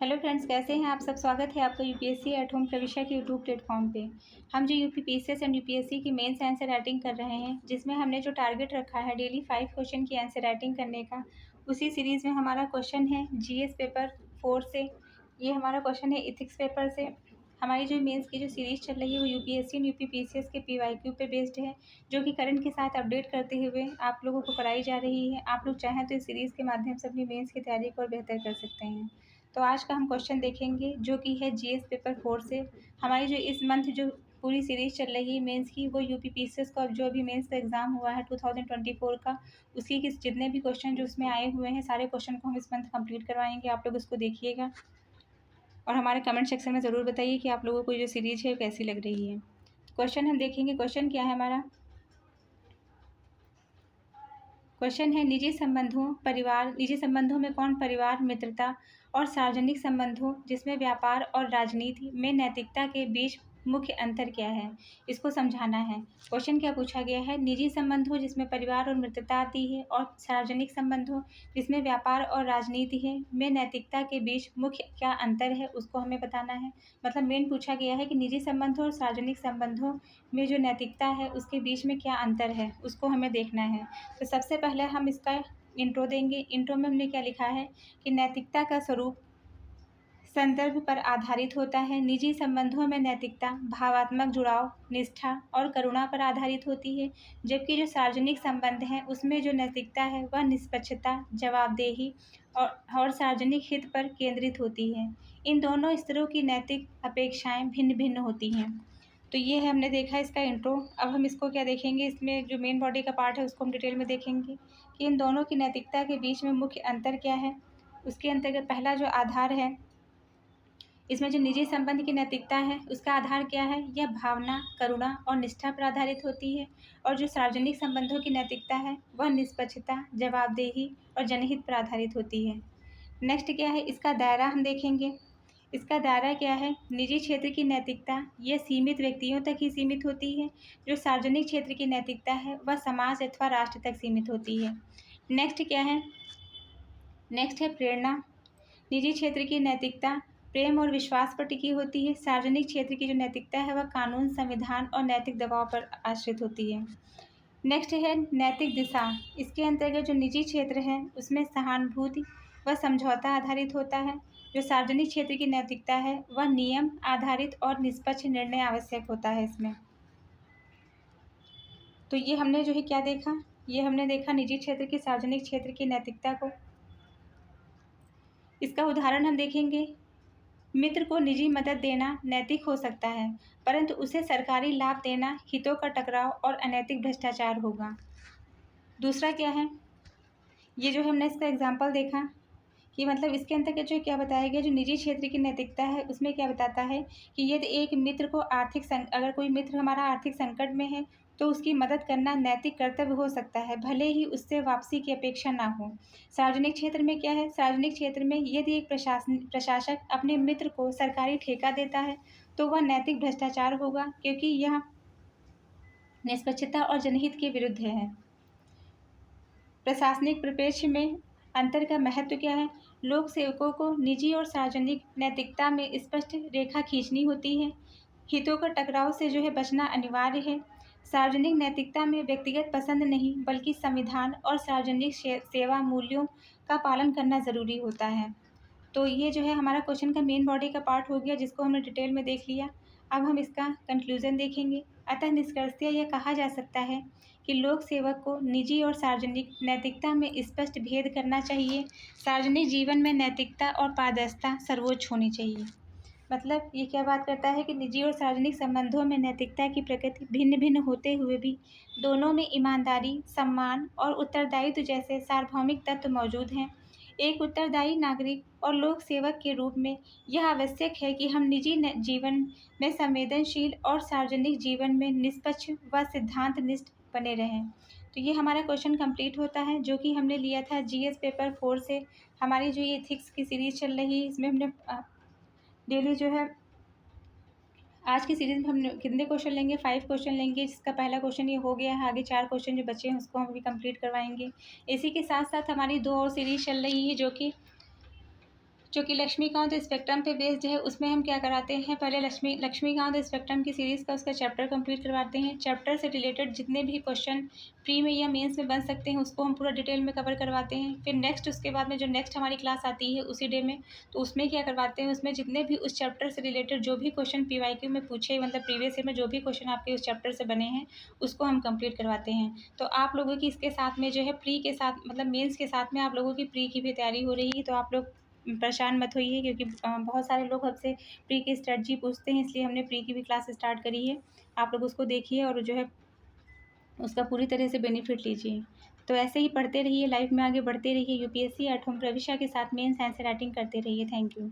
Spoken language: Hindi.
हेलो फ्रेंड्स, कैसे हैं आप सब। स्वागत है आपका यूपीएससी एट होम प्रविष्या के यूट्यूब प्लेटफॉर्म पे। हम जो यूपीपीसीएस एंड यूपीएससी की मेंस आंसर राइटिंग कर रहे हैं, जिसमें हमने जो टारगेट रखा है डेली 5 क्वेश्चन की आंसर राइटिंग करने का, उसी सीरीज़ में हमारा क्वेश्चन है जीएस पेपर 4 से। ये हमारा क्वेश्चन है इथिक्स पेपर से। हमारी जो मेंस की जो सीरीज़ चल रही है वो यूपीएससी एंड यूपीपीसीएस के पीवाईक्यू पे बेस्ड है, जो कि करंट के साथ अपडेट करते हुए आप लोगों को कराई जा रही है। आप लोग चाहें तो इस सीरीज़ के माध्यम से अपनी मेंस की तैयारी को और बेहतर कर सकते हैं। तो आज का हम क्वेश्चन देखेंगे जो कि है जीएस पेपर 4 से। हमारी जो इस मंथ जो पूरी सीरीज़ चल रही है मेंस की, वो यूपीपीसीएस का जो अभी मेंस का एग्ज़ाम हुआ है 2024 का, उसी के जितने भी क्वेश्चन जो उसमें आए हुए हैं, सारे क्वेश्चन को हम इस मंथ कंप्लीट करवाएंगे। आप लोग उसको देखिएगा और हमारे कमेंट सेक्शन में ज़रूर बताइए कि आप लोगों को जो सीरीज़ है कैसी लग रही है। क्वेश्चन हम देखेंगे। क्वेश्चन क्या है हमारा? क्वेश्चन है निजी संबंधों में कौन परिवार, मित्रता और सार्वजनिक संबंधों जिसमें व्यापार और राजनीति में नैतिकता के बीच मुख्य अंतर क्या है, इसको समझाना है। क्वेश्चन क्या पूछा गया है? निजी संबंधों जिसमें परिवार और मित्रता आती है और सार्वजनिक संबंधों जिसमें व्यापार और राजनीति है में नैतिकता के बीच मुख्य क्या अंतर है, उसको हमें बताना है। मतलब मेन पूछा गया है कि निजी संबंधों और सार्वजनिक संबंधों में जो नैतिकता है उसके बीच में क्या अंतर है, उसको हमें देखना है। तो सबसे पहले हम इसका इंट्रो देंगे। इंट्रो में हमने क्या लिखा है कि नैतिकता का स्वरूप संदर्भ पर आधारित होता है। निजी संबंधों में नैतिकता भावात्मक जुड़ाव, निष्ठा और करुणा पर आधारित होती है, जबकि जो सार्वजनिक संबंध हैं उसमें जो नैतिकता है वह निष्पक्षता, जवाबदेही और सार्वजनिक हित पर केंद्रित होती है। इन दोनों स्तरों की नैतिक अपेक्षाएं भिन्न भिन्न होती हैं। तो ये है, हमने देखा इसका इंट्रो। अब हम इसको क्या देखेंगे, इसमें जो मेन बॉडी का पार्ट है उसको हम डिटेल में देखेंगे कि इन दोनों की नैतिकता के बीच में मुख्य अंतर क्या है। उसके अंतर्गत पहला जो आधार है, इसमें जो निजी संबंध की नैतिकता है उसका आधार क्या है? यह भावना, करुणा और निष्ठा पर आधारित होती है। और जो सार्वजनिक संबंधों की नैतिकता है वह निष्पक्षता, जवाबदेही और जनहित पर आधारित होती है। नेक्स्ट क्या है, इसका दायरा हम देखेंगे। इसका दायरा क्या है? निजी क्षेत्र की नैतिकता यह सीमित व्यक्तियों तक ही सीमित होती है। जो सार्वजनिक क्षेत्र की नैतिकता है वह समाज अथवा राष्ट्र तक सीमित होती है। नेक्स्ट क्या है? नेक्स्ट है प्रेरणा। निजी क्षेत्र की नैतिकता प्रेम और विश्वास पर टिकी होती है। सार्वजनिक क्षेत्र की जो नैतिकता है वह कानून, संविधान और नैतिक दबाव पर आश्रित होती है। नेक्स्ट है नैतिक दिशा। इसके अंतर्गत जो निजी क्षेत्र है उसमें सहानुभूति व समझौता आधारित होता है। जो सार्वजनिक क्षेत्र की नैतिकता है वह नियम आधारित और निष्पक्ष निर्णय आवश्यक होता है इसमें। तो ये हमने जो है क्या देखा, ये हमने देखा निजी क्षेत्र की सार्वजनिक क्षेत्र की नैतिकता को। इसका उदाहरण हम देखेंगे। मित्र को निजी मदद देना नैतिक हो सकता है, परंतु उसे सरकारी लाभ देना हितों का टकराव और अनैतिक भ्रष्टाचार होगा। दूसरा क्या है, ये जो हमने इसका एग्जाम्पल देखा कि मतलब इसके अंतर्गत जो क्या बताया गया, जो निजी क्षेत्र की नैतिकता है उसमें क्या बताता है कि यदि एक मित्र को अगर कोई मित्र हमारा आर्थिक संकट में है तो उसकी मदद करना नैतिक कर्तव्य हो सकता है, भले ही उससे वापसी की अपेक्षा ना हो। सार्वजनिक क्षेत्र में क्या है? सार्वजनिक क्षेत्र में यदि एक प्रशासक अपने मित्र को सरकारी ठेका देता है तो वह नैतिक भ्रष्टाचार होगा, क्योंकि यह निष्पक्षता और जनहित के विरुद्ध है। प्रशासनिक परिप्रेक्ष्य में अंतर का महत्व क्या है? लोक सेवकों को निजी और सार्वजनिक नैतिकता में स्पष्ट रेखा खींचनी होती है। हितों का टकराव से जो है बचना अनिवार्य है। सार्वजनिक नैतिकता में व्यक्तिगत पसंद नहीं बल्कि संविधान और सार्वजनिक सेवा मूल्यों का पालन करना ज़रूरी होता है। तो ये जो है हमारा क्वेश्चन का मेन बॉडी का पार्ट हो गया, जिसको हमने डिटेल में देख लिया। अब हम इसका कंक्लूजन देखेंगे। अतः निष्कर्षतः यह कहा जा सकता है कि लोक सेवक को निजी और सार्वजनिक नैतिकता में स्पष्ट भेद करना चाहिए। सार्वजनिक जीवन में नैतिकता और पारदर्शिता सर्वोच्च होनी चाहिए। मतलब ये क्या बात करता है कि निजी और सार्वजनिक संबंधों में नैतिकता की प्रकृति भिन्न भिन्न होते हुए भी दोनों में ईमानदारी, सम्मान और उत्तरदायित्व जैसे सार्वभौमिक तत्व मौजूद हैं। एक उत्तरदायी नागरिक और लोक सेवक के रूप में यह आवश्यक है कि हम निजी जीवन में संवेदनशील और सार्वजनिक जीवन में निष्पक्ष व सिद्धांतनिष्ठ बने रहें। तो ये हमारा क्वेश्चन कंप्लीट होता है, जो कि हमने लिया था जीएस पेपर 4 से। हमारी जो ये एथिक्स की सीरीज़ चल रही है इसमें हमने डेली जो है आज की सीरीज़ में हम कितने क्वेश्चन लेंगे? 5 क्वेश्चन लेंगे, जिसका पहला क्वेश्चन ये हो गया है। आगे 4 क्वेश्चन जो बचे हैं उसको हम अभी कंप्लीट करवाएंगे। इसी के साथ साथ हमारी 2 और सीरीज़ चल रही है, जो कि जो कि लक्ष्मीकांत स्पेक्ट्रम पे बेस्ड है, उसमें हम क्या कराते हैं, पहले लक्ष्मीकांत स्पेक्ट्रम की सीरीज़ का उसका चैप्टर कंप्लीट करवाते हैं। चैप्टर से रिलेटेड जितने भी क्वेश्चन प्री में या मेंस में बन सकते हैं उसको हम पूरा डिटेल में कवर करवाते हैं। फिर नेक्स्ट उसके बाद में जो नेक्स्ट हमारी क्लास आती है उसी डे में, तो उसमें क्या करवाते हैं, उसमें जितने भी उस चैप्टर से रिलेटेड जो भी क्वेश्चन PYQ में पूछे, मतलब प्रीवियस ईयर में जो भी क्वेश्चन आपके उस चैप्टर से बने हैं उसको हम कंप्लीट करवाते हैं। तो आप लोगों की इसके साथ में जो है प्री के साथ मतलब मेंस के साथ में आप लोगों की प्री की भी तैयारी हो रही है, तो आप लोग परेशान मत होइए, क्योंकि बहुत सारे लोग हमसे प्री की स्ट्रेटजी पूछते हैं, इसलिए हमने प्री की भी क्लास स्टार्ट करी है। आप लोग उसको देखिए और जो है उसका पूरी तरह से बेनिफिट लीजिए। तो ऐसे ही पढ़ते रहिए, लाइफ में आगे बढ़ते रहिए, UPSC एट होम प्रविशा के साथ मेंस आंसर राइटिंग करते रहिए। Thank you.